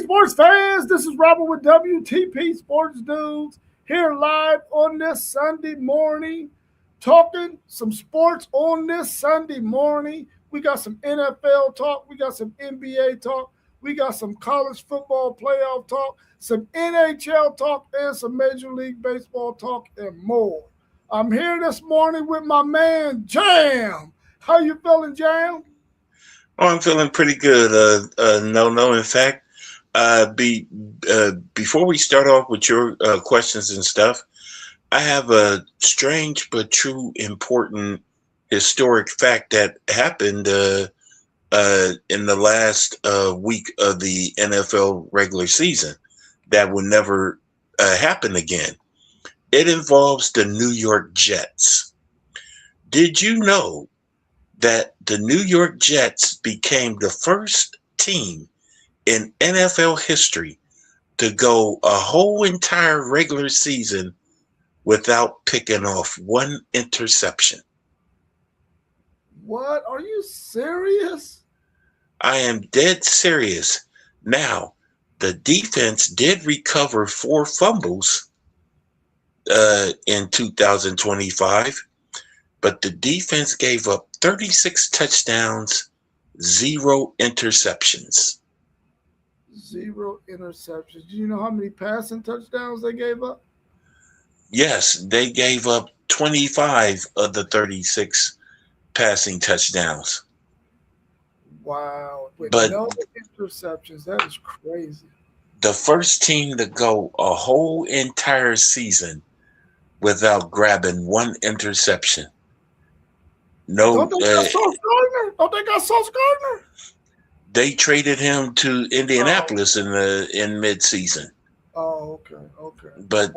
sports fans, this is Robert with WTP Sports Dudes here live on this Sunday morning, talking some sports on this Sunday morning. We got some NFL talk, we got some NBA talk, we got some college football playoff talk, some NHL talk, and some Major League Baseball talk, and more. I'm here this morning with my man Jam. How you feeling, Jam? Oh, I'm feeling pretty good. No. In fact, before we start off with your questions and stuff, I have a strange but true, important, historic fact that happened in the last week of the NFL regular season that will never happen again. It involves the New York Jets. Did you know that the New York Jets became the first team in NFL history to go a whole entire regular season without picking off one interception? What? Are you serious? I am dead serious. Now, the defense did recover 4 fumbles in 2025, but the defense gave up 36 touchdowns, 0 interceptions. 0 interceptions. Do you know how many passing touchdowns they gave up? Yes, they gave up 25 of the 36 passing touchdowns. Wow. But no interceptions. That is crazy. The first team to go a whole entire season without grabbing one interception. No, Don't they got Sauce Gardner? Don't they got Sauce Gardner? They traded him to Indianapolis in mid-season. Oh, okay. But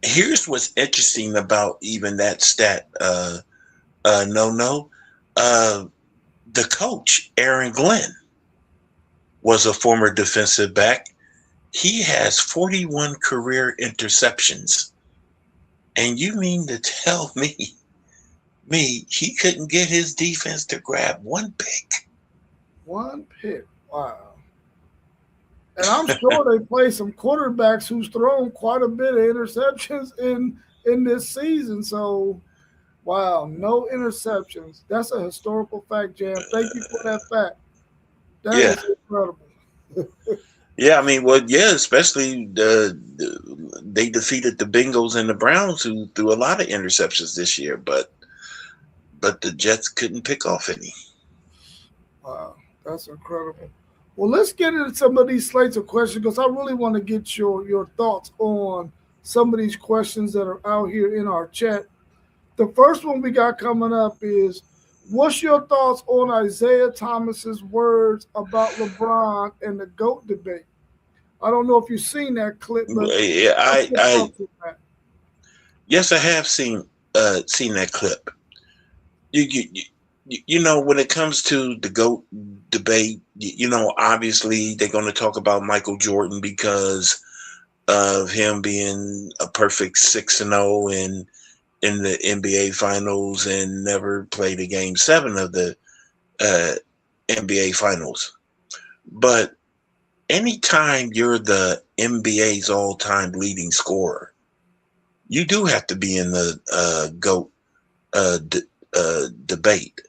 here's what's interesting about even that stat. The coach Aaron Glenn was a former defensive back. He has 41 career interceptions. And you mean to tell me he couldn't get his defense to grab one pick? One pick. Wow. And I'm sure they play some quarterbacks who's thrown quite a bit of interceptions in this season. So, wow, no interceptions. That's a historical fact, Jam. Thank you for that fact. That is incredible. Yeah, I mean, especially they defeated the Bengals and the Browns, who threw a lot of interceptions this year, but the Jets couldn't pick off any. Wow, that's incredible. Well, let's get into some of these slates of questions because I really want to get your thoughts on some of these questions that are out here in our chat. The first one we got coming up is, what's your thoughts on Isaiah Thomas's words about LeBron and the GOAT debate? I don't know if you've seen that clip. But yes, I have seen that clip. You know, when it comes to the GOAT debate, obviously they're going to talk about Michael Jordan because of him being a perfect 6-0 in the NBA Finals and never played a Game 7 of the NBA Finals. But anytime you're the NBA's all-time leading scorer, you do have to be in the GOAT debate,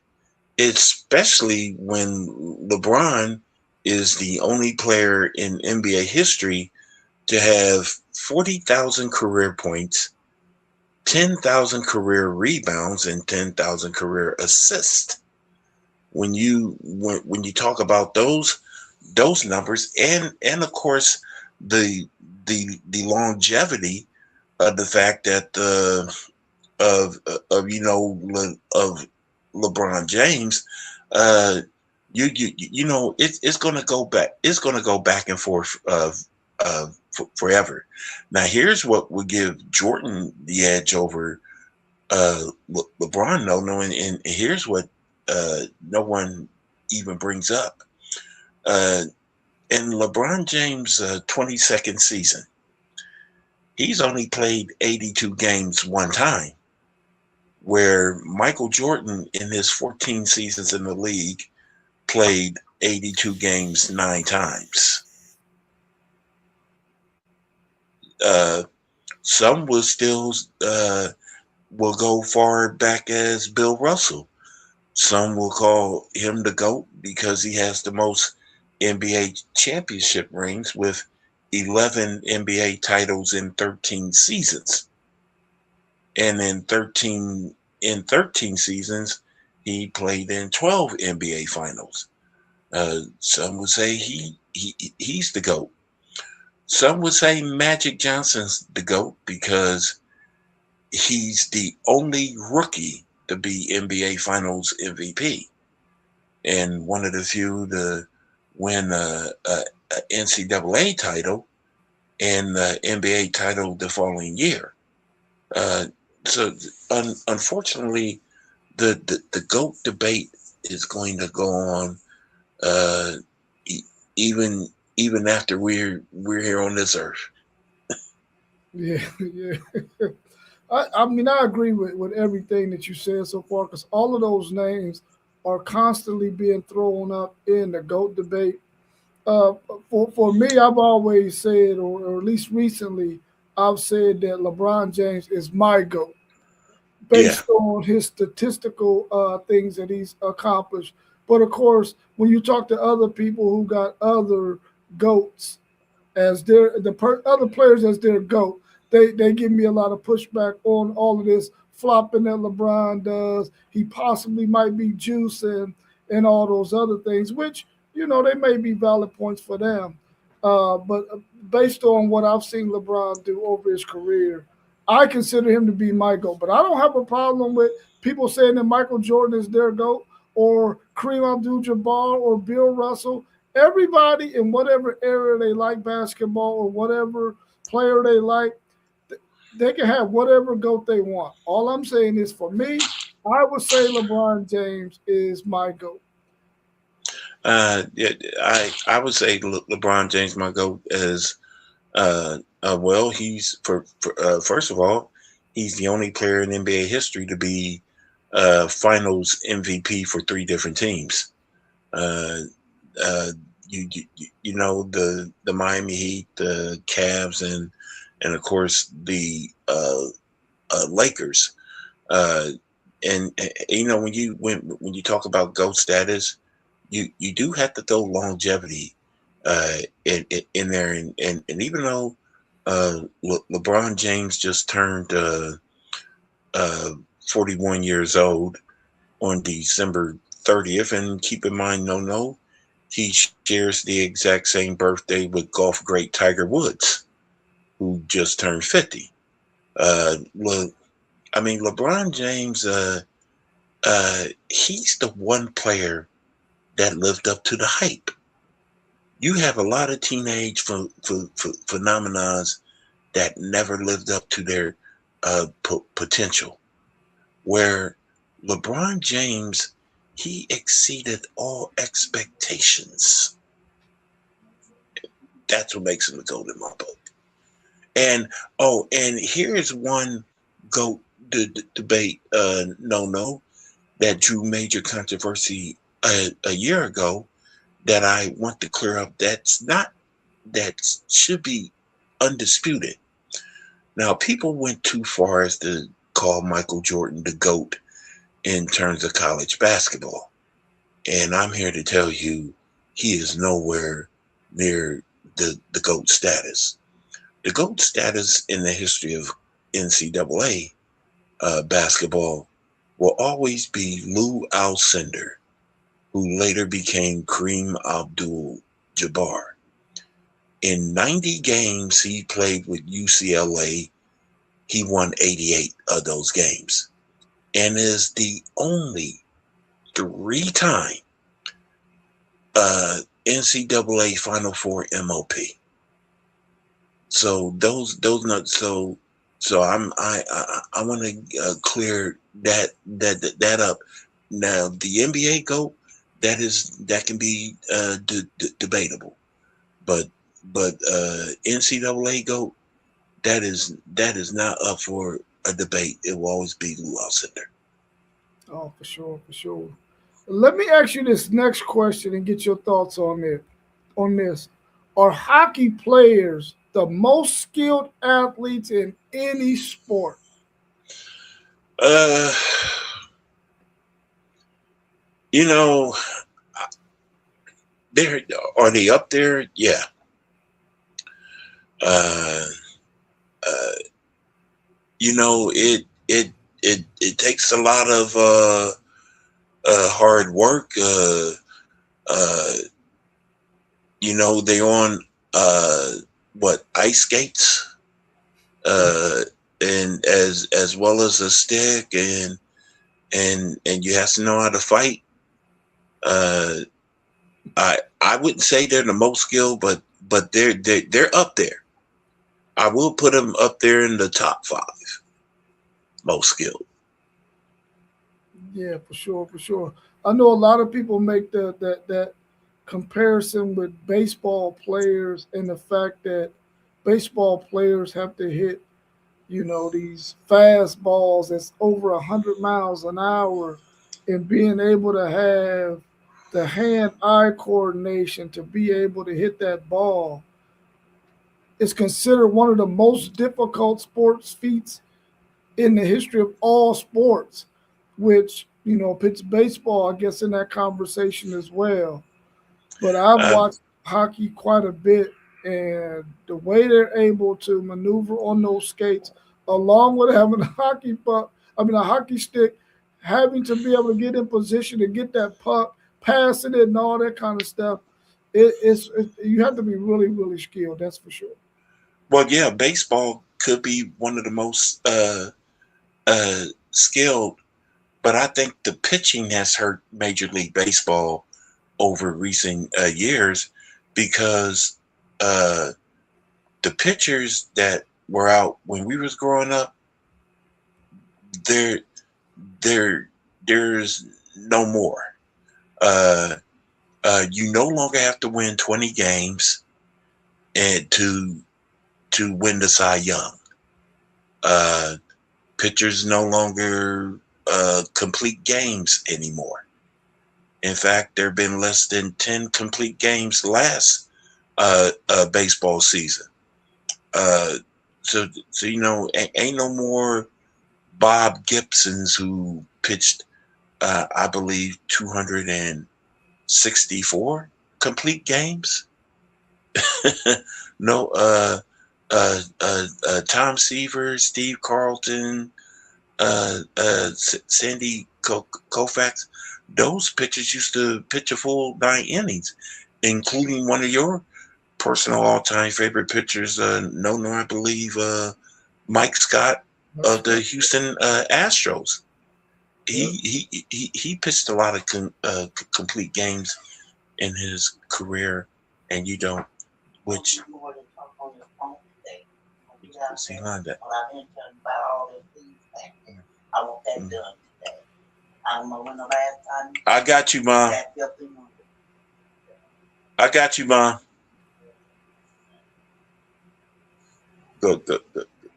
especially when LeBron is the only player in NBA history to have 40,000 career points, 10,000 career rebounds, and 10,000 career assists. When you talk about those numbers, and of course the longevity of the fact that of LeBron James, it's going to go back. It's going to go back and forth forever. Now, here's what would give Jordan the edge over LeBron. And here's what no one even brings up. In LeBron James' 22nd season, he's only played 82 games one time, where Michael Jordan in his 14 seasons in the league played 82 games 9 times. Some will go far back as Bill Russell. Some will call him the GOAT because he has the most NBA championship rings with 11 NBA titles in 13 seasons. And in 13 seasons, he played in 12 NBA finals. Some would say he's the GOAT. Some would say Magic Johnson's the GOAT because he's the only rookie to be NBA Finals MVP and one of the few to win a NCAA title and the NBA title the following year. Unfortunately, the GOAT debate is going to go on even after we're here on this earth. Yeah. I mean, I agree with everything that you said so far because all of those names are constantly being thrown up in the GOAT debate. Uh, for me, I've always said, or at least recently, I've said that LeBron James is my GOAT Yeah, based on his statistical things that he's accomplished. But of course, when you talk to other people who got other GOATs as other players as their GOAT, they give me a lot of pushback on all of this flopping that LeBron does. He possibly might be juicing and all those other things, which they may be valid points for them. But based on what I've seen LeBron do over his career, I consider him to be my GOAT. But I don't have a problem with people saying that Michael Jordan is their GOAT or Kareem Abdul-Jabbar or Bill Russell. Everybody in whatever area they like basketball or whatever player they like, they can have whatever GOAT they want. All I'm saying is for me, I would say LeBron James is my GOAT. Yeah, I would say LeBron James my GOAT is well, he's first of all, he's the only player in NBA history to be Finals MVP for 3 different teams. Uh, uh, you know the Miami Heat, the Cavs, and of course the Lakers. Uh, and when you talk about GOAT status, you do have to throw longevity in there, and even though LeBron James just turned uh, 41 years old on December 30th, and keep in mind, no, he shares the exact same birthday with golf great Tiger Woods, who just turned 50. Look, I mean, LeBron James, he's the one player that lived up to the hype. You have a lot of teenage phenomenons that never lived up to their potential. Where LeBron James, he exceeded all expectations. That's what makes him a GOAT in my book. And here's one GOAT debate, no, that drew major controversy a year ago that I want to clear up. That should be undisputed. Now, people went too far as to call Michael Jordan the GOAT in terms of college basketball. And I'm here to tell you he is nowhere near the GOAT status. The GOAT status in the history of NCAA basketball will always be Lou Alcindor, who later became Kareem Abdul-Jabbar. In 90 games he played with UCLA, he won 88 of those games and is the only 3-time NCAA Final Four MOP. So those nuts. So I want to clear that up. Now the NBA GOAT, that can be debatable, but NCAA GOAT, that is not up for a debate. It will always be Lou Alcindor. Oh, for sure. Let me ask you this next question and get your thoughts on it. On this, are hockey players the most skilled athletes in any sport? Uh, you know, they're are they up there? Yeah. Uh, uh, it takes a lot of hard work. Uh, they on uh, what ice skates, uh, and as well as a stick, and you have to know how to fight. Uh, I wouldn't say they're the most skilled, but they're up there. I will put them up there in the top five most skilled. Yeah, for sure, for sure. I know a lot of people make that comparison with baseball players and the fact that baseball players have to hit, these fastballs that's over 100 miles an hour, and being able to have the hand-eye coordination to be able to hit that ball is considered one of the most difficult sports feats in the history of all sports, which, puts baseball, I guess, in that conversation as well. But I've Uh, watched hockey quite a bit, and the way they're able to maneuver on those skates, along with having a hockey puck, a hockey stick, having to be able to get in position to get that puck, passing it, and all that kind of stuff. You have to be really, really skilled. That's for sure. well, yeah, baseball could be one of the most skilled, but I think the pitching has hurt Major League Baseball over recent years because uh, the pitchers that were out when we was growing up, there, there's no more. Uh, you no longer have to win 20 games and to win the Cy Young. Uh, Pitchers no longer complete games anymore. In fact, there have been less than 10 complete games last baseball season. Uh, so ain't no more Bob Gibsons who pitched, I believe, 264 complete games. No, Tom Seaver, Steve Carlton, Sandy Koufax, those pitchers used to pitch a full 9 innings, including one of your personal all-time favorite pitchers, no, I believe, Mike Scott That's of the good. Houston Astros. Yep. He pitched a lot of complete games in his career, and you don't, which see that. I got you, Mom. I got you, Mom.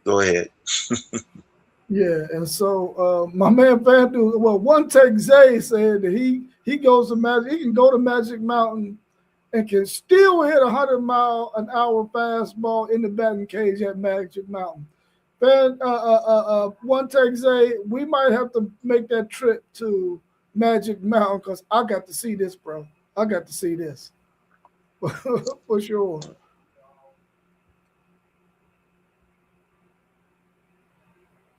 Go ahead. Yeah, and so my man FanDuel, well, one take Zay said that he goes to Magic, he can go to Magic Mountain and can still hit 100-mile-an-hour fastball in the batting cage at Magic Mountain. One take Zay, we might have to make that trip to Magic Mountain because I got to see this, bro. I got to see this for sure.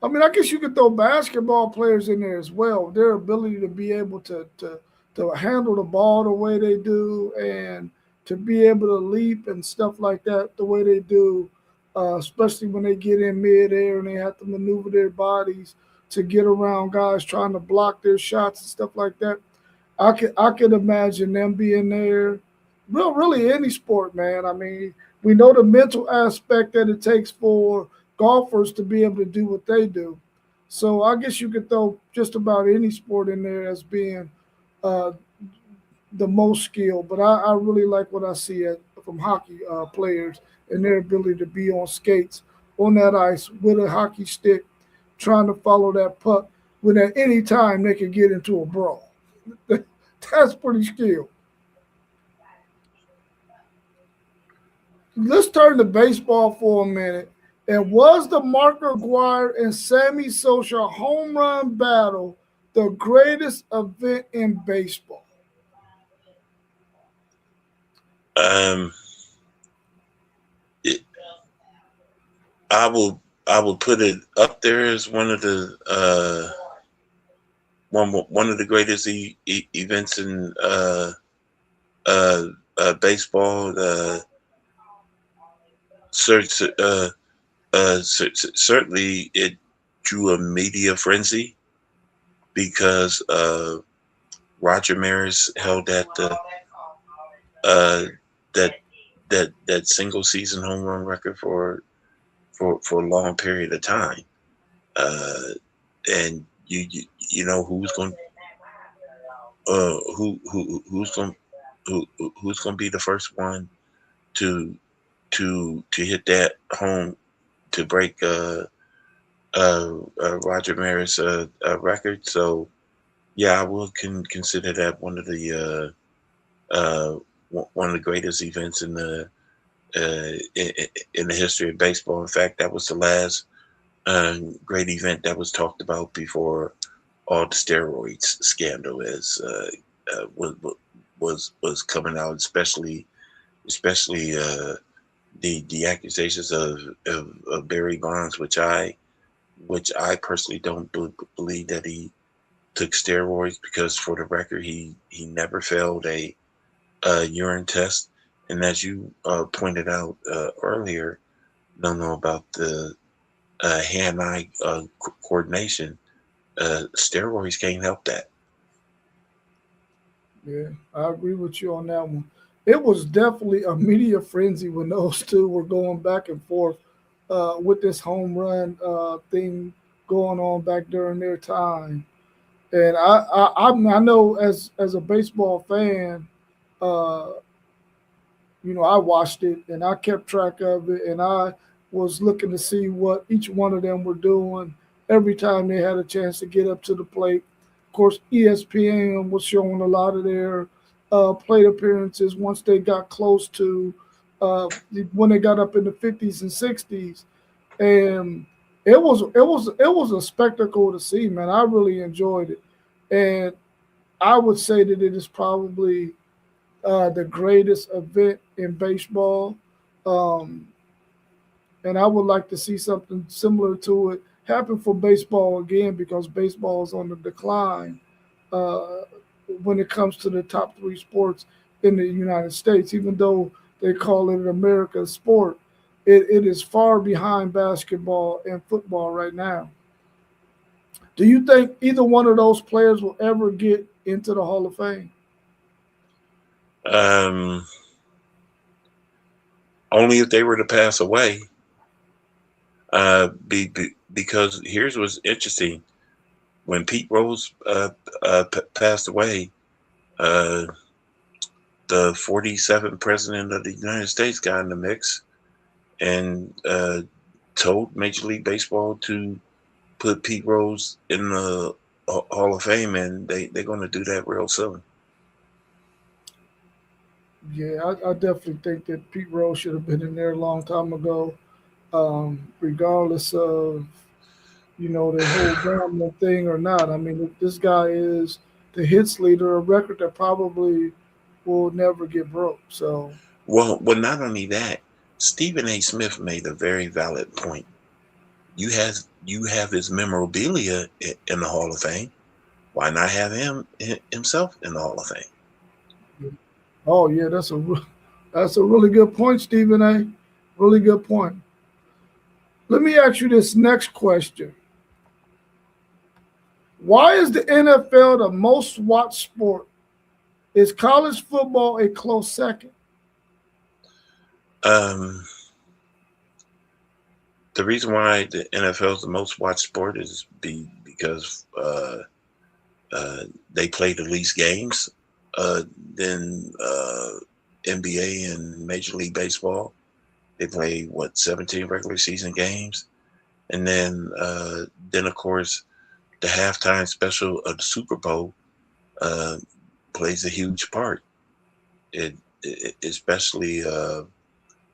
I guess you could throw basketball players in there as well. Their ability to be able to handle the ball the way they do, and to be able to leap and stuff like that the way they do, especially when they get in midair and they have to maneuver their bodies to get around guys trying to block their shots and stuff like that. I could imagine them being there. Really any sport, man. We know the mental aspect that it takes for golfers to be able to do what they do. So I guess you could throw just about any sport in there as being uh, the most skilled. But I really like what I see from hockey players and their ability to be on skates on that ice with a hockey stick, trying to follow that puck when at any time they could get into a brawl. That's pretty skilled. Let's turn to baseball for a minute. And was the Mark McGwire and Sammy Sosa home run battle the greatest event in baseball? Um, it, I will put it up there as one of the one of the greatest events in baseball. Certainly, it drew a media frenzy because Roger Maris held uh, that that single season home run record for a long period of time. And you know who's going to be the first one to to hit that home to break Roger Maris record. So yeah, I will consider that one of the greatest events in the history of baseball. In fact, that was the last great event that was talked about before all the steroids scandal was coming out, especially the accusations of Barry Bonds, which I personally don't believe that he took steroids, because for the record he never failed a urine test, and as you pointed out earlier, don't know about the hand-eye coordination. Steroids can't help that. Yeah, I agree with you on that one. It was definitely a media frenzy when those two were going back and forth with this home run thing going on back during their time. And I know as a baseball fan, uh, I watched it and I kept track of it, and I was looking to see what each one of them were doing every time they had a chance to get up to the plate. Of course, ESPN was showing a lot of their plate appearances once they got close to when they got up in the 50s and 60s, and it was a spectacle to see, man. I really enjoyed it, and I would say that it is probably the greatest event in baseball. Um, and I would like to see something similar to it happen for baseball again, because baseball is on the decline uh, when it comes to the top three sports in the United States. Even though they call it an American sport, it is far behind basketball and football right now. Do you think either one of those players will ever get into the Hall of Fame? Um, Only if they were to pass away. Because here's what's interesting: when Pete Rose passed away, uh, the 47th president of the United States got in the mix and told Major League Baseball to put Pete Rose in the Hall of Fame, and they're going to do that real soon. Yeah, I definitely think that Pete Rose should have been in there a long time ago, regardless of the whole gambling thing or not. I mean, this guy is the hits leader, a record that probably will never get broke. So Not only that, Stephen A. Smith made a very valid point. You have his memorabilia in the Hall of Fame. Why not have him himself in the Hall of Fame? oh yeah, that's a really good point, Stephen A. Really good point. Let me ask you this next question. Why is the NFL the most watched sport? Is college football a close second? Um, the reason why the NFL is the most watched sport is because they play the least games than NBA and Major League Baseball. They play 17 regular season games, and then of course the halftime special of the Super Bowl. Uh, plays a huge part. Especially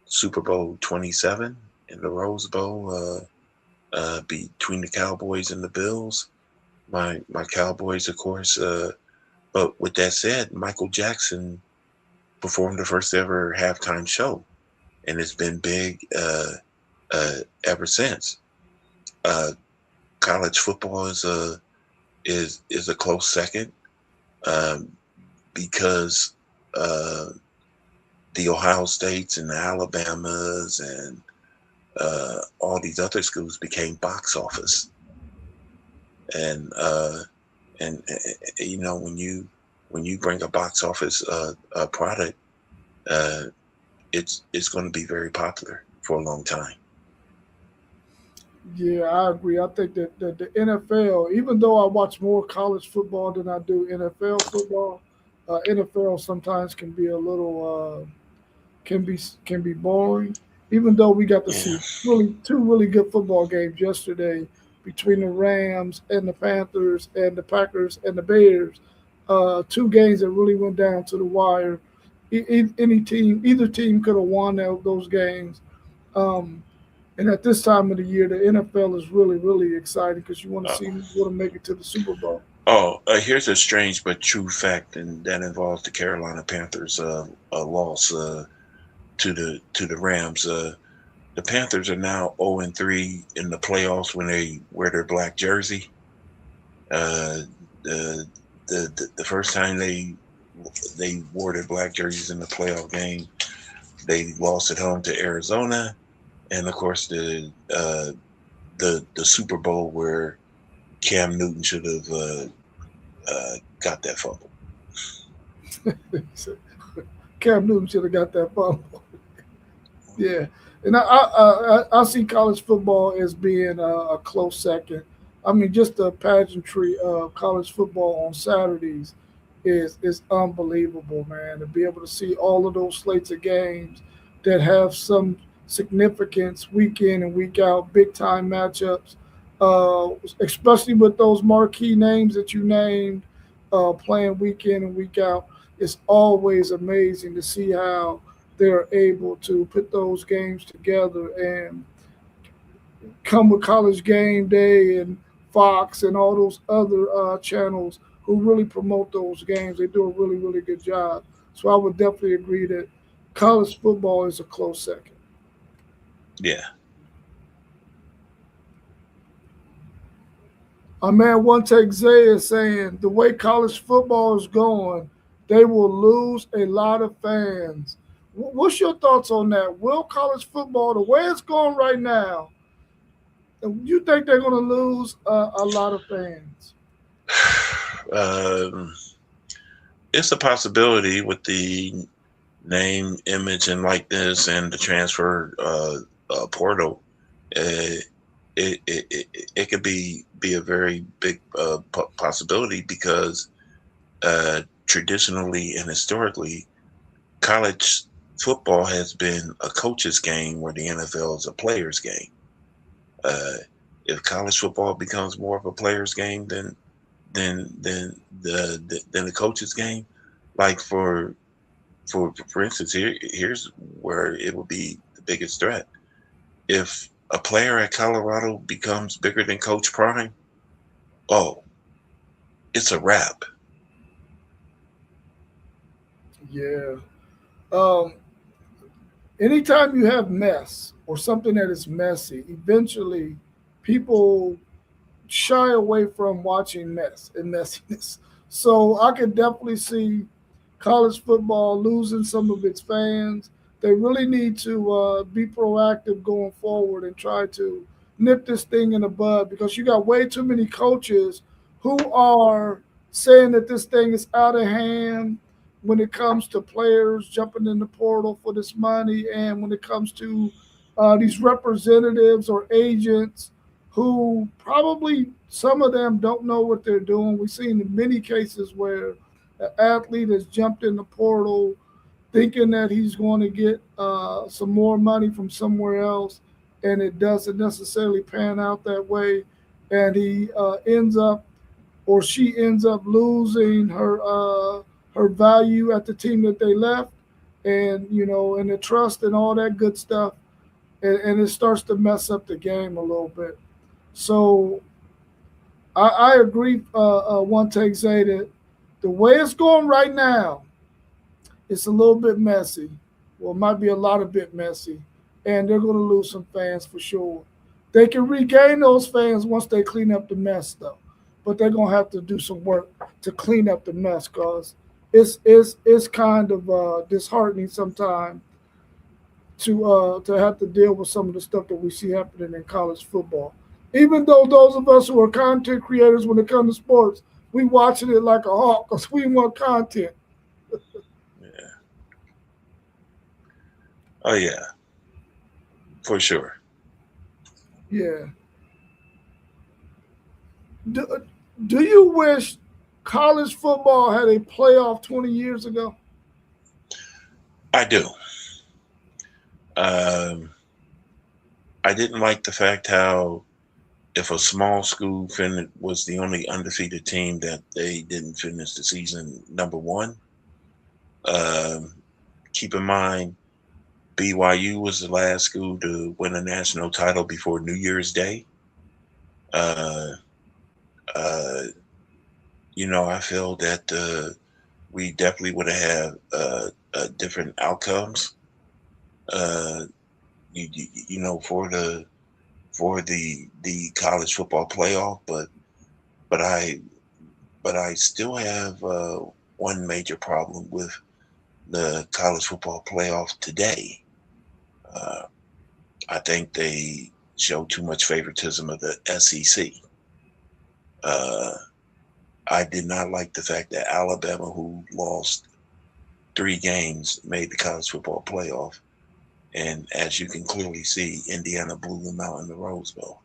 Super Bowl 27 in the Rose Bowl between the Cowboys and the Bills. My Cowboys, of course. But with that said, Michael Jackson performed the first ever halftime show, and it's been big ever since. Uh, College football is a close second um, because the Ohio States and the Alabamas and all these other schools became box office, and when you bring a box office product, uh, it's going to be very popular for a long time. Yeah, I agree. I think that the NFL, even though I watch more college football than I do NFL football, NFL sometimes can be a little can be boring. Even though we got to Yeah, see really two really good football games yesterday between the Rams and the Panthers and the Packers and the Bears, two games that really went down to the wire. Either team could have won those games. Um, and at this time of the year, the NFL is really, really exciting because you want to uh, see who's going to make it to the Super Bowl. oh, here's a strange but true fact, and that involves the Carolina Panthers' loss to the Rams. The Panthers are now 0-3 in the playoffs when they wear their black jersey. Uh, the, the first time they wore their black jerseys in the playoff game, they lost at home to Arizona, and of course the Super Bowl where Cam Newton should have got that fumble. Cam Newton should have got that fumble. Yeah, and I see college football as being a close second. I mean, just the pageantry of college football on Saturdays is unbelievable, man. To be able to see all of those slates of games that have some significance week in and week out, big time matchups, especially with those marquee names that you named, playing week in and week out. It's always amazing to see how they're able to put those games together and come with College Game Day and Fox and all those other channels who really promote those games. They do a really, really good job. So I would definitely agree that college football is a close second. Yeah. Our man One Take Zay is saying the way college football is going, they will lose a lot of fans. What's your thoughts on that? Will college football, the way it's going right now, you think they're going to lose a lot of fans? Um, it's a possibility with the name, image, and likeness, and the transfer portal. Uh, it could be a very big possibility because traditionally and historically, college football has been a coach's game where the NFL is a player's game. Uh, if college football becomes more of a player's game than the coach's game, like for instance, here's where it will be the biggest threat. If a player at Colorado becomes bigger than Coach Prime, oh, it's a wrap. Yeah. Um, Anytime you have mess or something that is messy, eventually people shy away from watching mess and messiness. So I could definitely see college football losing some of its fans. They really need to be proactive going forward and try to nip this thing in the bud because you got way too many coaches who are saying that this thing is out of hand when it comes to players jumping in the portal for this money and when it comes to these representatives or agents who probably some of them don't know what they're doing. We've seen many cases where an athlete has jumped in the portal thinking that he's going to get some more money from somewhere else, and it doesn't necessarily pan out that way. And he ends up or she ends up losing her value at the team that they left, and and the trust and all that good stuff, and it starts to mess up the game a little bit. So I agree. One take Zay that the way it's going right now, it's a little bit messy. Well, it might be a lot of bit messy, and they're going to lose some fans for sure. They can regain those fans once they clean up the mess, though. But they're going to have to do some work to clean up the mess, because it's kind of disheartening sometimes to have to deal with some of the stuff that we see happening in college football. Even though those of us who are content creators when it comes to sports, we watching it like a hawk because we want content. Yeah. Oh yeah, for sure. Yeah. Do you wish college football had a playoff 20 years ago? I do. I didn't like the fact how if a small school was the only undefeated team that they didn't finish the season number one. Keep in mind, BYU was the last school to win a national title before New Year's Day. Uh, uh, I feel that we definitely would have had different outcomes. Uh, for the college football playoff, but I still have one major problem with the college football playoff today. Uh, I think they show too much favoritism of the SEC. I did not like the fact that Alabama, who lost 3 games, made the college football playoff. And as you can clearly see, Indiana blew them out in the Rose Bowl.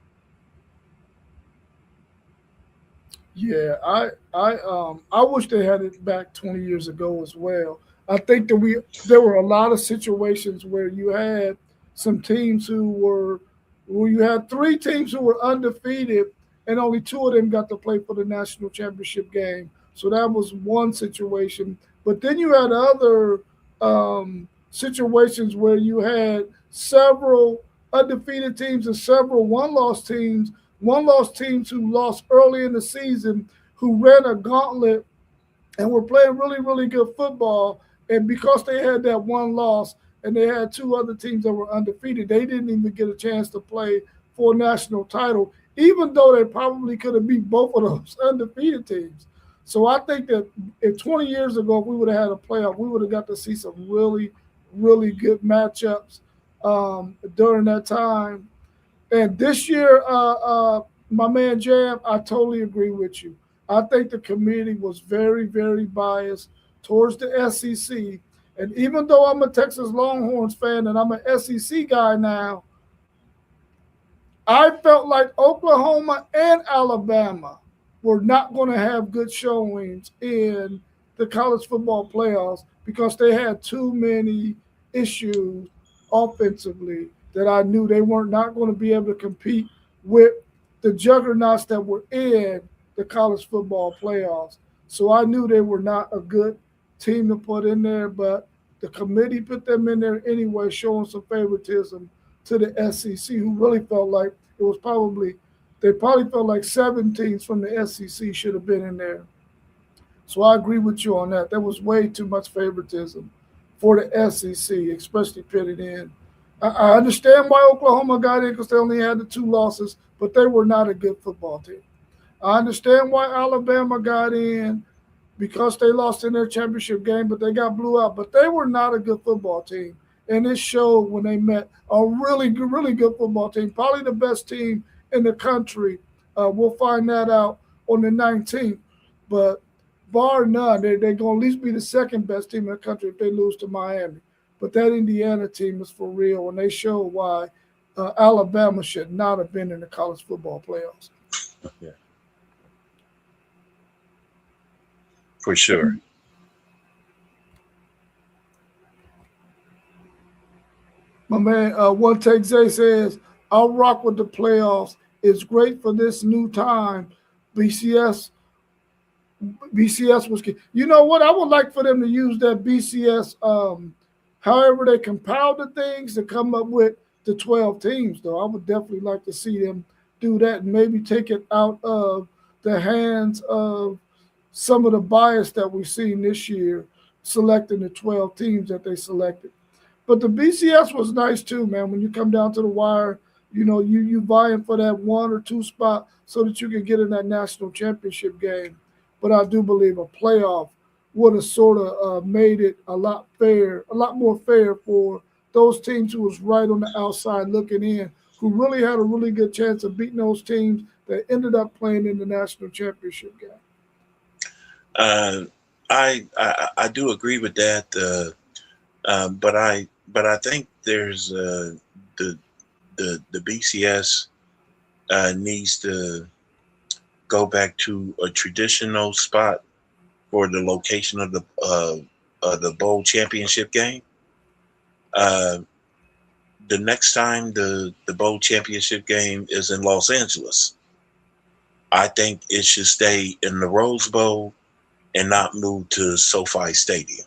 Yeah, I wish they had it back 20 years ago as well. I think that there were a lot of situations where you had some teams where you had 3 teams who were undefeated, and only 2 of them got to play for the national championship game. So that was one situation. But then you had other situations where you had several undefeated teams and several one-loss teams who lost early in the season, who ran a gauntlet and were playing really, really good football. And because they had that one loss and they had 2 other teams that were undefeated, they didn't even get a chance to play for a national title, even though they probably could have beat both of those undefeated teams. So I think that if 20 years ago, if we would have had a playoff, we would have got to see some really, really good matchups during that time. And this year, my man Jam, I totally agree with you. I think the committee was very, very biased towards the SEC. And even though I'm a Texas Longhorns fan and I'm an SEC guy now, I felt like Oklahoma and Alabama were not going to have good showings in the college football playoffs because they had too many issues offensively that I knew they weren't not going to be able to compete with the juggernauts that were in the college football playoffs. So I knew they were not a good team to put in there, but the committee put them in there anyway, showing some favoritism to the SEC, who really felt like they probably felt like 7 teams from the SEC should have been in there. So I agree with you on that. There was way too much favoritism for the SEC, especially pitted in. I understand why Oklahoma got in because they only had the 2 losses, but they were not a good football team. I understand why Alabama got in because they lost in their championship game, but they got blew out. But they were not a good football team. And it showed when they met a really good football team, probably the best team in the country. We'll find that out on the 19th. But bar none, they're going to at least be the second best team in the country if they lose to Miami. But that Indiana team is for real, and they show why Alabama should not have been in the college football playoffs. Yeah. For sure. My man, One Take Zay says, I'll rock with the playoffs. It's great for this new time. BCS BCS was key. You know what? I would like for them to use that BCS, however they compile the things to come up with the 12 teams, though. I would definitely like to see them do that and maybe take it out of the hands of some of the bias that we've seen this year, selecting the 12 teams that they selected. But the BCS was nice too, man. When you come down to the wire, you vying for that 1 or 2 spot so that you can get in that national championship game. But I do believe a playoff would have sort of made it a lot more fair for those teams who was right on the outside looking in, who really had a really good chance of beating those teams that ended up playing in the national championship game. Uh, I do agree with that, but I think there's the BCS needs to go back to a traditional spot for the location of the bowl championship game. The next time the bowl championship game is in Los Angeles, I think it should stay in the Rose Bowl and not move to SoFi Stadium.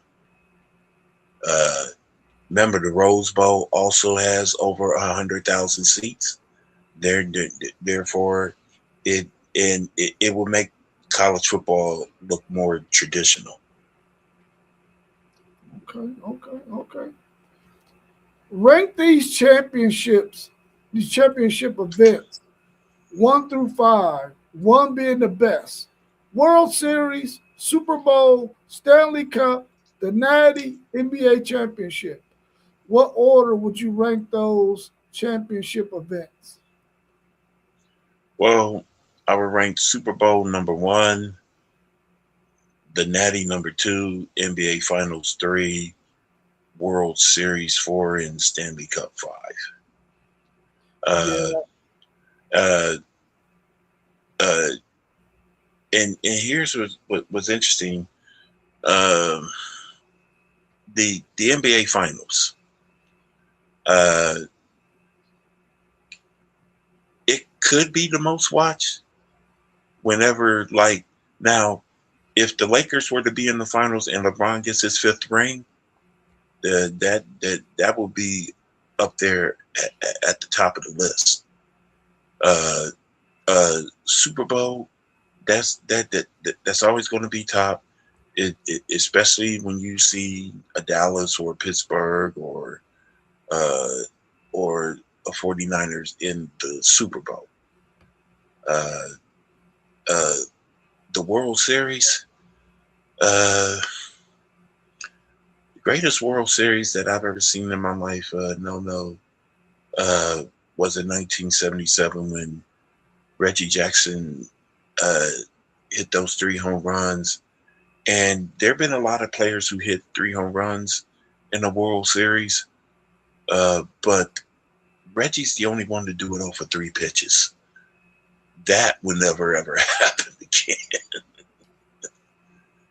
Remember, the Rose Bowl also has over 100,000 seats. Therefore, it will make college football look more traditional. Okay. Rank these championship events 1 through 5, 1 being the best. World Series, Super Bowl, Stanley Cup, the Natty, NBA Championship. What order would you rank those championship events? Well, I would rank Super Bowl #1, the Natty #2, NBA Finals 3, World Series 4, and Stanley Cup 5. Yeah. And here's what was interesting. The NBA Finals. It could be the most watched whenever, like, now, if the Lakers were to be in the finals and LeBron gets his 5th ring, that will be up there at the top of the list. Super Bowl, that's always going to be top. Especially when you see a Dallas or Pittsburgh or a 49ers in the Super Bowl. The World Series, the greatest World Series that I've ever seen in my life, was in 1977 when Reggie Jackson hit those 3 home runs. And there have been a lot of players who hit 3 home runs in the World Series, but Reggie's the only one to do it over 3 pitches. That will never, ever happen again.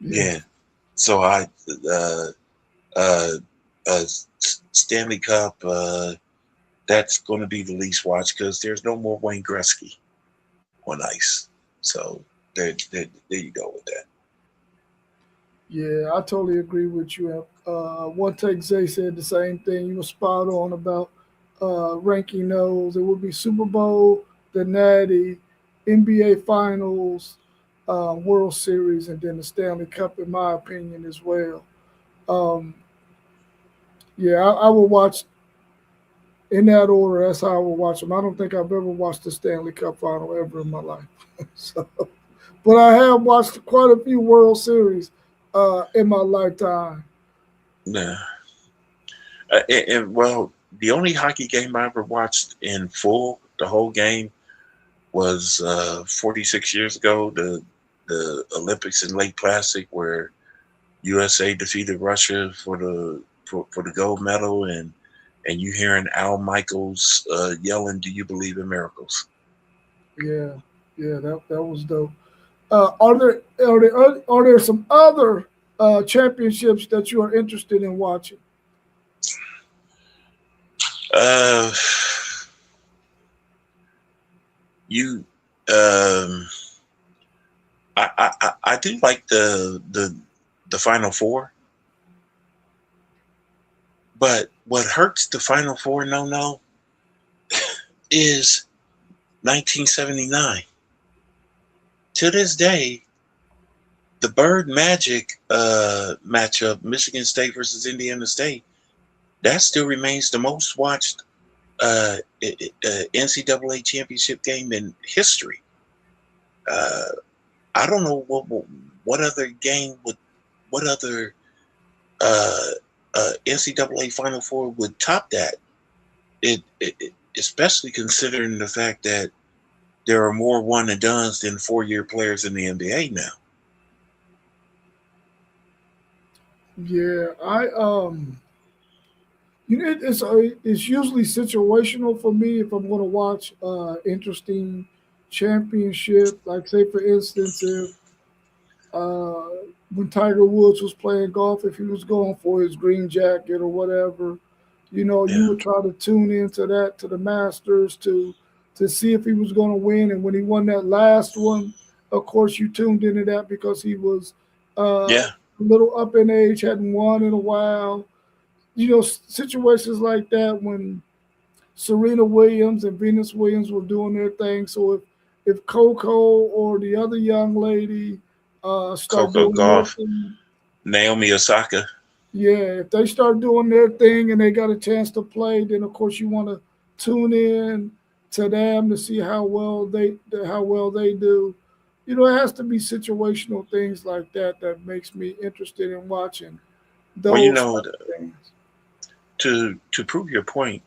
Yeah. So Stanley Cup, that's going to be the least watched because there's no more Wayne Gretzky on ice. So there you go with that. Yeah, I totally agree with you. One take Zay said the same thing. You were spot on about ranking those. It would be Super Bowl, the Natty, NBA Finals, World Series, and then the Stanley Cup, in my opinion, as well. Um, yeah, I will watch in that order. That's how I will watch them. I don't think I've ever watched the Stanley Cup final ever in my life. So, but I have watched quite a few World Series in my lifetime. Nah. Well, the only hockey game I ever watched in full, the whole game, was 46 years ago, the Olympics in Lake Placid, where USA defeated Russia for the gold medal, and you hearing Al Michaels yelling, "Do you believe in miracles?" Yeah, that was dope. Are there some other championships that you are interested in watching? You, I do like the Final Four, but what hurts the Final Four is 1979. To this day, the Bird Magic matchup, Michigan State versus Indiana State, that still remains the most watched NCAA championship game in history. I don't know what other game would, what other NCAA Final Four would top that. Especially considering the fact that there are more one and dones than 4-year players in the NBA now. Yeah, it's usually situational for me if I'm going to watch interesting championship. Like say for instance, if uh, when Tiger Woods was playing golf, if he was going for his green jacket or whatever, you Yeah, would try to tune into that to the Masters to see if he was going to win. And when he won that last one, of course, you tuned into that because he was a yeah, little up in age, hadn't won in a while. Situations like that when Serena Williams and Venus Williams were doing their thing. So if Coco or the other young lady start Coco doing their Golf, thing, Naomi Osaka. yeah, if they start doing their thing and they got a chance to play, then of course you want to tune in to them to see how well they do. It has to be situational things like that that makes me interested in watching Well, those type of things. to prove your point,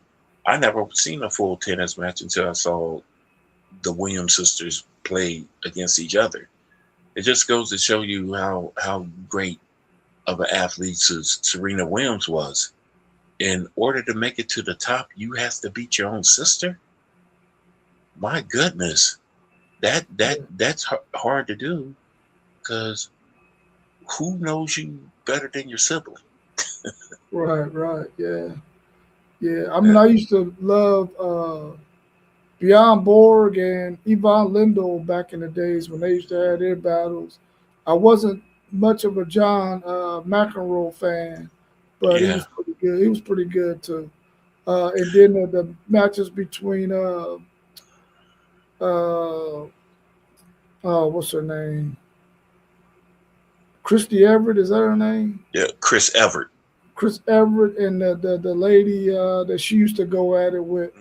I never seen a full tennis match until I saw the Williams sisters play against each other. It just goes to show you how great of an athlete Serena Williams was. In order to make it to the top, you have to beat your own sister. My goodness, that's hard to do because who knows you better than your sibling? Right, right, yeah. Yeah, I mean, Yeah, I used to love Bjorn Borg and Yvonne Lindell back in the days when they used to have their battles. I wasn't much of a John McEnroe fan, but he yeah. was pretty good. He was pretty good too. And then the matches between uh, what's her name? Christy Everett, is that her name? Yeah, Chris Evert, Chris Everett and the lady that she used to go at it with.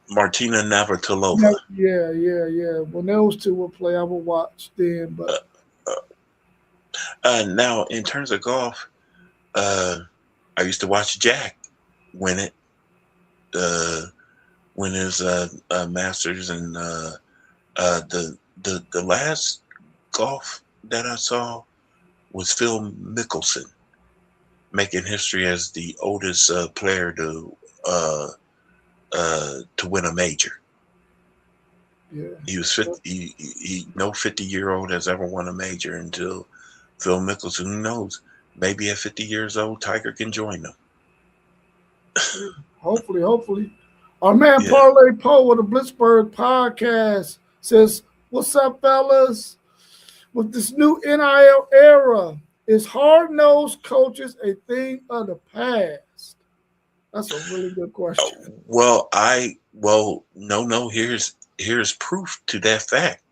Martina Yeah, Navratilova. yeah, yeah, yeah. When those two would play, I would watch then. Uh, But uh, Now, in terms of golf, uh, I used to watch Jack win it, uh, win his Masters, and the last golf that I saw was Phil Mickelson making history as the oldest player uh, to win a major. yeah, He was 50. No 50-year-old has ever won a major until Phil Mickelson. Who knows? Maybe at 50 years old, Tiger can join them. hopefully. Our man Yeah. Parlay Poe with the Blitzburg podcast says, "What's up, fellas? With this new NIL era, is hard nosed coaches a thing of the past?" That's a really good question. No. Here's proof to that fact.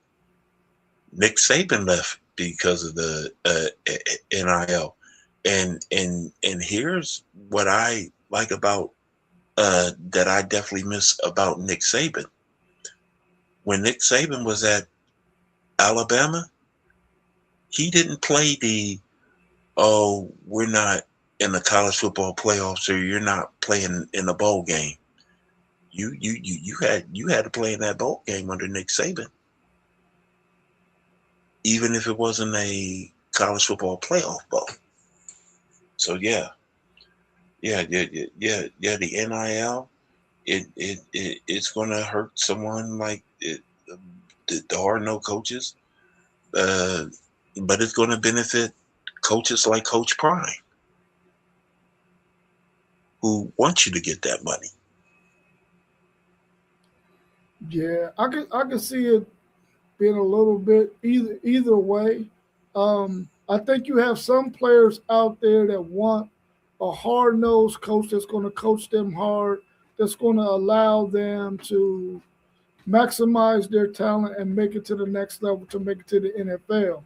Nick Saban left because of the NIL, and here's what I like about that I definitely miss about Nick Saban. When Nick Saban was at Alabama, he didn't play the we're not in the college football playoffs, so you're not playing in the bowl game. You had to play in that bowl game under Nick Saban, even if it wasn't a college football playoff bowl. So yeah. The NIL, it's going to hurt someone like the hard no coaches, uh, but it's going to benefit coaches like Coach Prime, who want you to get that money. Yeah, I could see it. being a little bit either way. I think you have some players out there that want a hard nosed coach that's going to coach them hard, that's going to allow them to maximize their talent and make it to the next level to make it to the NFL.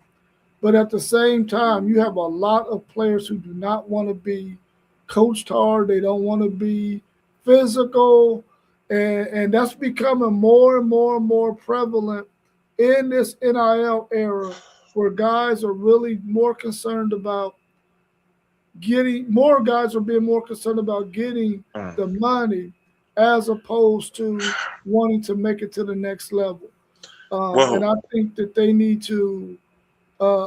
But at the same time, you have a lot of players who do not want to be coached hard. They don't want to be physical. And that's becoming more and more and more prevalent in this NIL era where guys are really more concerned about more guys are being more concerned about getting the money as opposed to wanting to make it to the next level. And I think that they need to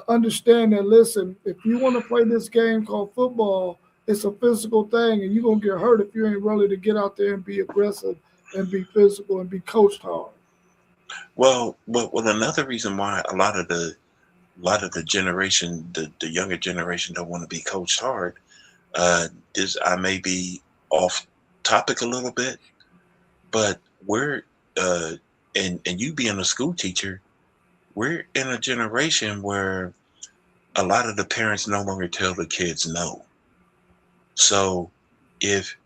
understand that, listen, if you want to play this game called football, it's a physical thing, and you're going to get hurt if you ain't ready to get out there and be aggressive and be physical and be coached hard. Well, another reason why a lot of the generation, the younger generation, don't want to be coached hard is, I may be off topic a little bit, but we're and you being a school teacher, we're in a generation where a lot of the parents no longer tell the kids no. So if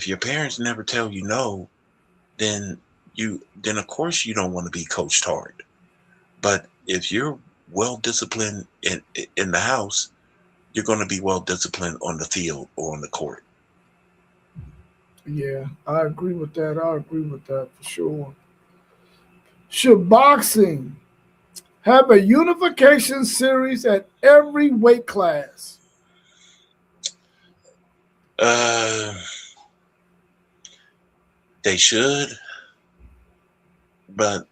your parents never tell you no, then of course you don't want to be coached hard. But if you're well disciplined in the house, you're going to be well disciplined on the field or on the court. Yeah, I agree with that. I agree with that for sure. Should boxing have a unification series at every weight class? They should, but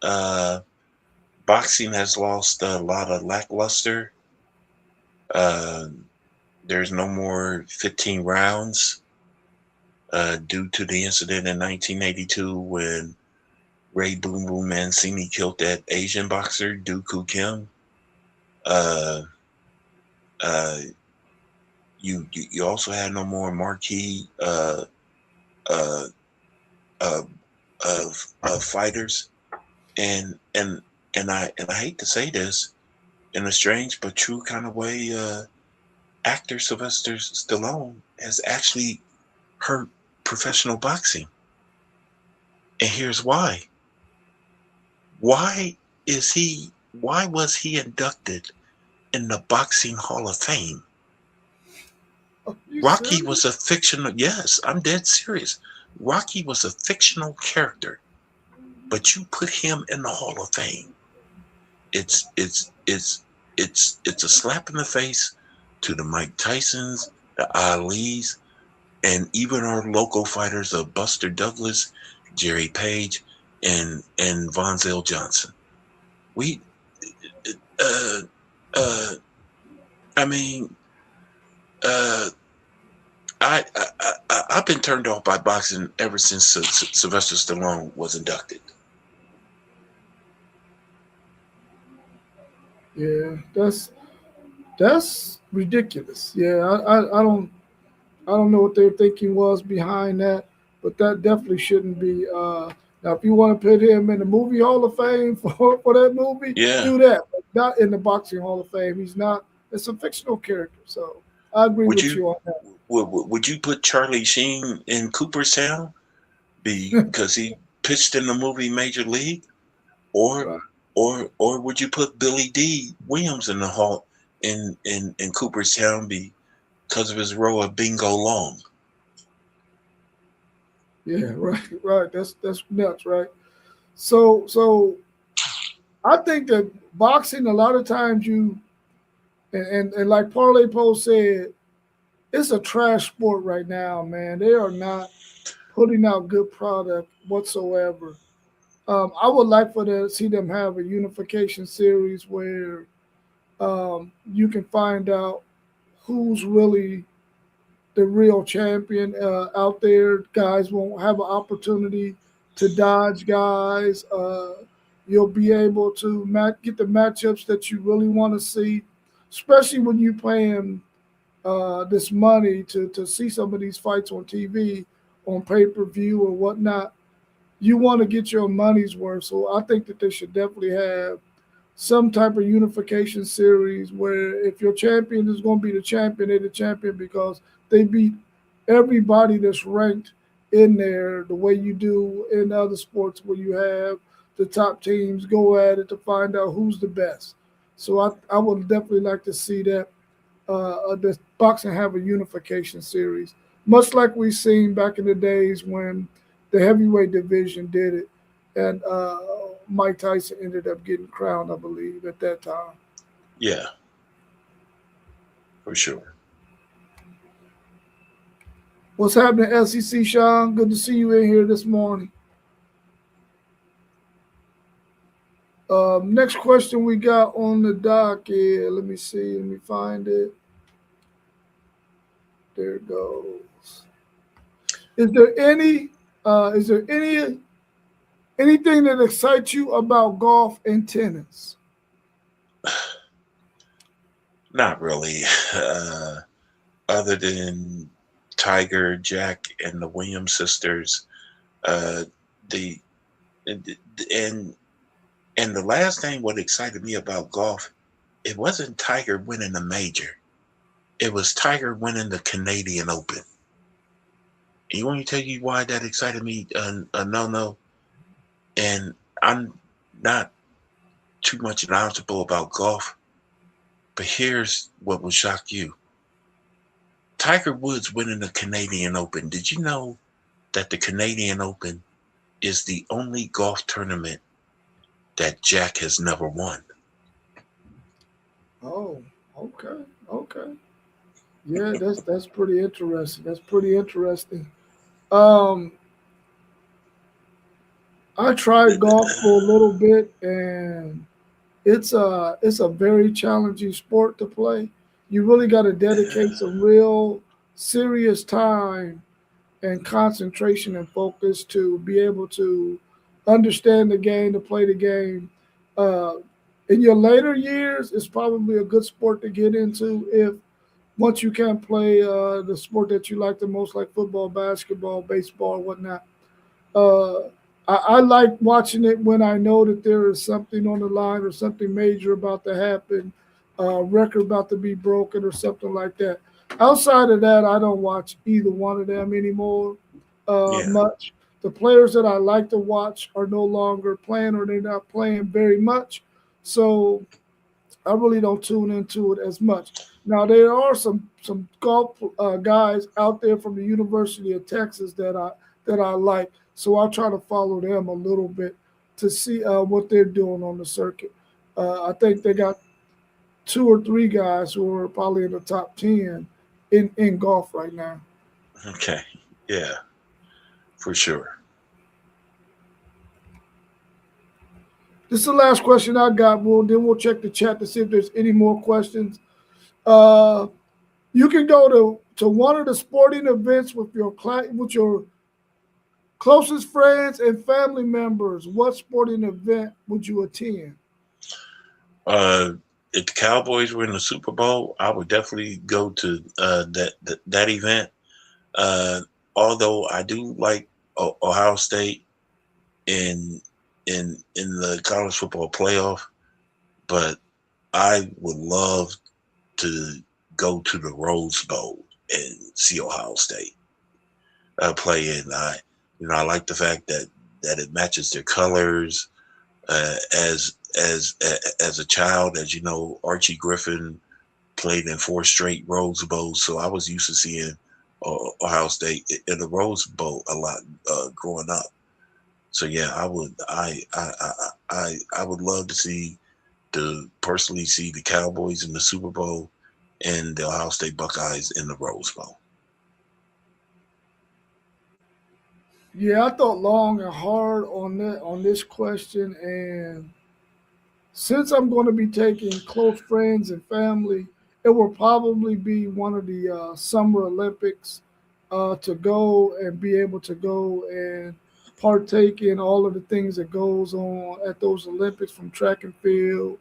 boxing has lost a lot of lackluster. There's no more 15 rounds due to the incident in 1982 when Ray Boom Boom Mancini killed that Asian boxer, Doo Koo Kim. You also had no more marquee of fighters, and I hate to say this in a strange but true kind of way. Actor Sylvester Stallone has actually hurt professional boxing, and here's why. Why was he inducted in the Boxing Hall of Fame? Rocky serious? Was a fictional. Yes, I'm dead serious. Rocky was a fictional character, but you put him in the Hall of Fame. It's a slap in the face to the Mike Tysons, the Alis, and even our local fighters of Buster Douglas, Jerry Page, and Vonzell Johnson. I've been turned off by boxing ever since Sylvester Stallone was inducted. Yeah, that's ridiculous. Yeah, I don't know what their thinking was behind that, but that definitely shouldn't be. Now, if you want to put him in the movie Hall of Fame for that movie, do that, but not in the Boxing Hall of Fame. He's not. It's a fictional character, so I agree with you on that. Would you put Charlie Sheen in Cooperstown because he pitched in the movie Major League, or would you put Billy D. Williams in the Hall in Cooperstown because of his role of Bingo Long? Yeah, right. That's nuts, right? So I think that boxing, a lot of times and like Parlay Post said, it's a trash sport right now, man. They are not putting out good product whatsoever. I would like to see them have a unification series where you can find out who's really the real champion out there. Guys won't have an opportunity to dodge guys. You'll be able to get the matchups that you really want to see, especially when you're paying this money to see some of these fights on TV, on pay-per-view or whatnot. you want to get your money's worth. So I think that they should definitely have some type of unification series where if your champion is going to be the champion, they're the champion because they beat everybody that's ranked in there the way you do in other sports where you have the top teams go at it to find out who's the best. So I would definitely like to see that the boxing have a unification series, much like we seen back in the days when the heavyweight division did it, and Mike Tyson ended up getting crowned, I believe, at that time. Yeah, for sure. What's happening, SEC, Sean? Good to see you in here this morning. Next question we got on the docket. Let me see. Let me find it. There it goes. Is there any? Is there anything that excites you about golf and tennis? Not really. Other than Tiger, Jack, and the Williams sisters, the and and the last thing what excited me about golf, it wasn't Tiger winning a major. It was Tiger winning the Canadian Open. You want me to tell you why that excited me? No. And I'm not too much knowledgeable about golf, but here's what will shock you. Tiger Woods winning the Canadian Open. Did you know that the Canadian Open is the only golf tournament that Jack has never won? Oh, okay. Yeah, that's pretty interesting. That's pretty interesting. Um, I tried golf for a little bit, and it's a very challenging sport to play. You really got to dedicate some real serious time and concentration and focus to be able to understand the game, to play the game. Uh, in your later years, it's probably a good sport to get into if once you can play the sport that you like the most, like football, basketball, baseball, whatnot. Uh, I like watching it when I know that there is something on the line or something major about to happen, record about to be broken or something like that. Outside of that, I don't watch either one of them anymore Yeah. much. The players that I like to watch are no longer playing or they're not playing very much. So I really don't tune into it as much. Now there are some golf guys out there from the University of Texas that I like, so I try to follow them a little bit to see what they're doing on the circuit. I think they got two or three guys who are probably in the top 10 in golf right now. Okay. Yeah, for sure. This is the last question I got. Then we'll check the chat to see if there's any more questions. Uh, you can go to one of the sporting events with your closest friends and family members. What sporting event would you attend? Uh, if the Cowboys were in the Super Bowl, I would definitely go to that event. Uh, Although I do like Ohio State in in the college football playoff, but I would love to go to the Rose Bowl and see Ohio State play. And I like the fact that it matches their colors. As a child, as you know, Archie Griffin played in 4 straight Rose Bowls, so I was used to seeing Ohio State in the Rose Bowl a lot growing up. So yeah, I would love to personally see the Cowboys in the Super Bowl and the Ohio State Buckeyes in the Rose Bowl. Yeah, I thought long and hard on this question, and since I'm going to be taking close friends and family, it will probably be one of the Summer Olympics to go and be able to go and partake in all of the things that goes on at those Olympics, from track and field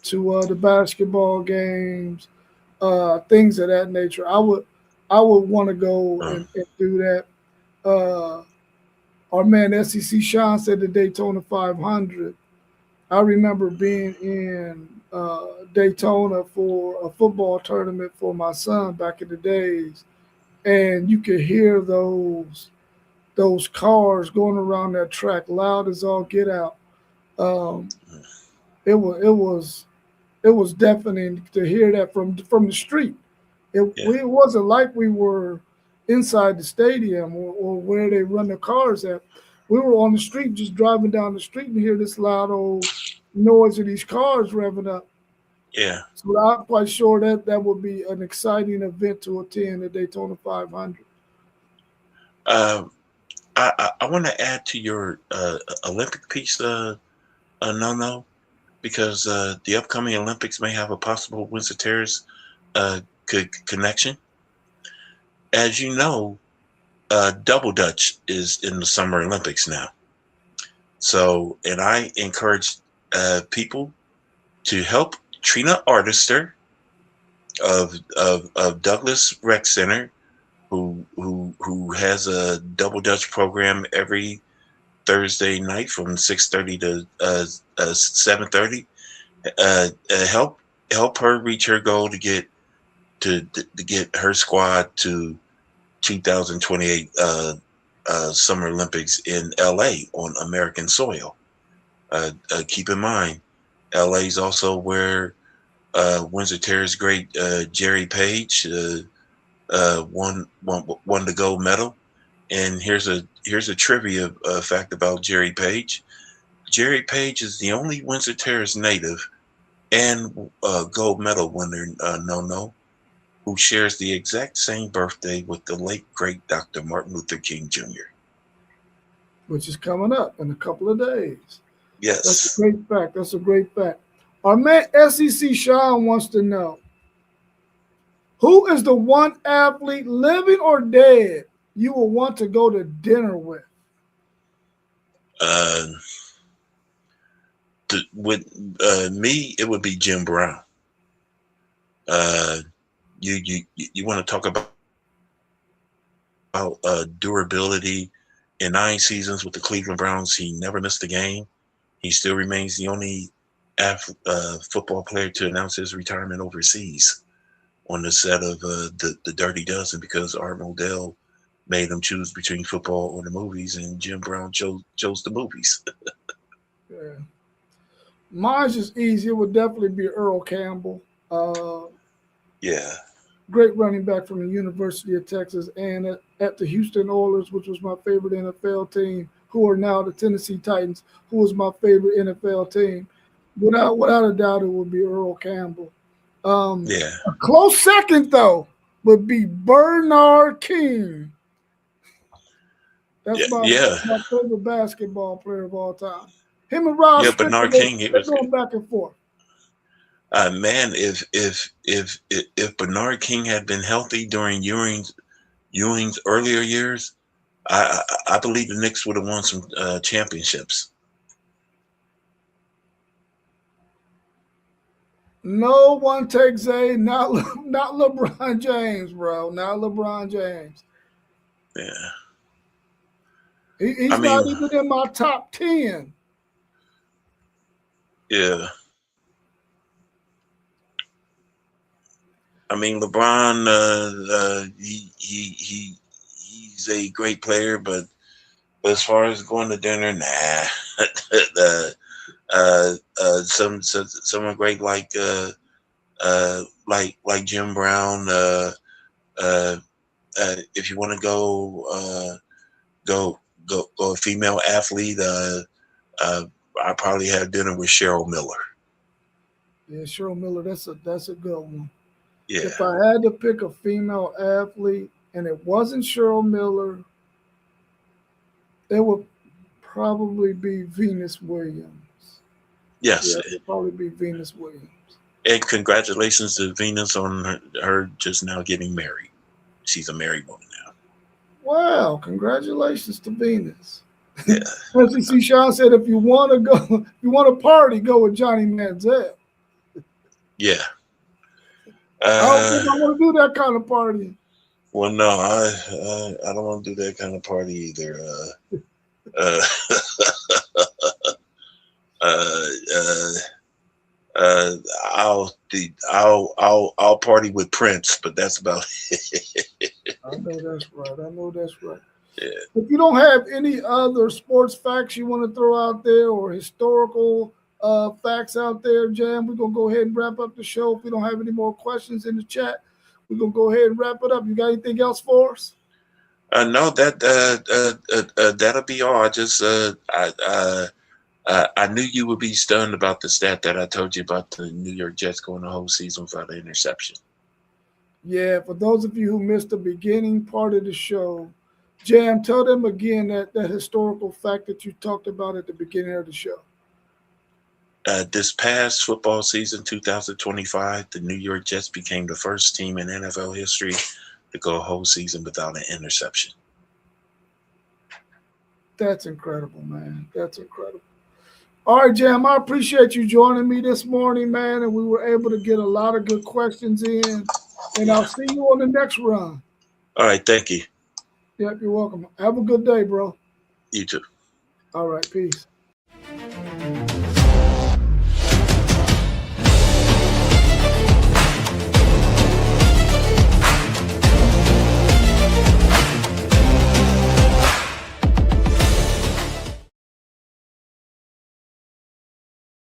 to the basketball games, things of that nature. I would want to go Uh, and do that. Uh, Our man SEC Sean said the Daytona 500. I remember being in Daytona for a football tournament for my son back in the days, and you could hear those cars going around that track loud as all get out. Um, it was deafening to hear that from the street. Yeah. It wasn't like we were inside the stadium or where they run the cars at. We were on the street, just driving down the street and hear this loud old noise of these cars revving up. Yeah. So I'm quite sure that would be an exciting event to attend at Daytona 500. I want to add to your Olympic piece, no, because the upcoming Olympics may have a possible Windsor Terrace connection. As you know, Double Dutch is in the Summer Olympics now. So, and I encourage people to help Trina Artister of Douglas Rec Center, who has a Double Dutch program every Thursday night from 6:30 to 7:30. Help her reach her goal to get her squad to 2028 Summer Olympics in LA on American soil. Keep in mind, LA is also where Windsor Terrace great Jerry Page won the gold medal. And here's a trivia fact about Jerry Page. Jerry Page is the only Windsor Terrace native and gold medal winner, who shares the exact same birthday with the late great Dr. Martin Luther King Jr. Which is coming up in a couple of days. Yes. That's a great fact. That's a great fact. Our man SEC Sean wants to know, who is the one athlete, living or dead, you will want to go to dinner with? With me, it would be Jim Brown. You want to talk about durability? In 9 seasons with the Cleveland Browns, he never missed a game. He still remains the only football player to announce his retirement overseas on the set of the Dirty Dozen, because Art Modell made him choose between football or the movies, and Jim Brown chose the movies. Yeah. Mine's just easy. It would definitely be Earl Campbell. Yeah. Great running back from the University of Texas and at the Houston Oilers, which was my favorite NFL team, who are now the Tennessee Titans, who was my favorite NFL team. Without a doubt, it would be Earl Campbell. Yeah. A close second, though, would be Bernard King. That's my favorite basketball player of all time. Him and Rob Strickland, Bernard King, they're going back and forth. Man, if Bernard King had been healthy during Ewing's earlier years, I believe the Knicks would have won some championships. No one takes not LeBron James, bro. Not LeBron James. Yeah. He's not even in my top 10. Yeah. I mean, LeBron, he's a great player, but as far as going to dinner, nah. Someone great like Jim Brown. If you want to go a female athlete, I probably have dinner with Cheryl Miller. Yeah, Cheryl Miller. That's a good one. Yeah. If I had to pick a female athlete and it wasn't Cheryl Miller, it would probably be Venus Williams. Yes. Yeah, it would probably be Venus Williams. And congratulations to Venus on her just now getting married. She's a married woman now. Wow, congratulations to Venus. Yeah. SEC Sean said, if you want to party, go with Johnny Manziel. Yeah. I don't think I want to do that kind of party. Well, no, I don't want to do that kind of party either. uh, I'll party with Prince, but that's about it. I know that's right. I know that's right. Yeah. If you don't have any other sports facts you want to throw out there or historical facts out there, Jam, we're going to go ahead and wrap up the show. If we don't have any more questions in the chat, we're going to go ahead and wrap it up. You got anything else for us? No, that'll be all. I just I knew you would be stunned about the stat that I told you about the New York Jets going the whole season without an interception. Yeah, for those of you who missed the beginning part of the show, Jam, tell them again that historical fact that you talked about at the beginning of the show. This past football season, 2025, the New York Jets became the first team in NFL history to go a whole season without an interception. That's incredible, man. That's incredible. All right, Jam, I appreciate you joining me this morning, man, and we were able to get a lot of good questions in, and I'll see you on the next run. All right, thank you. Yep, you're welcome. Have a good day, bro. You too. All right, peace.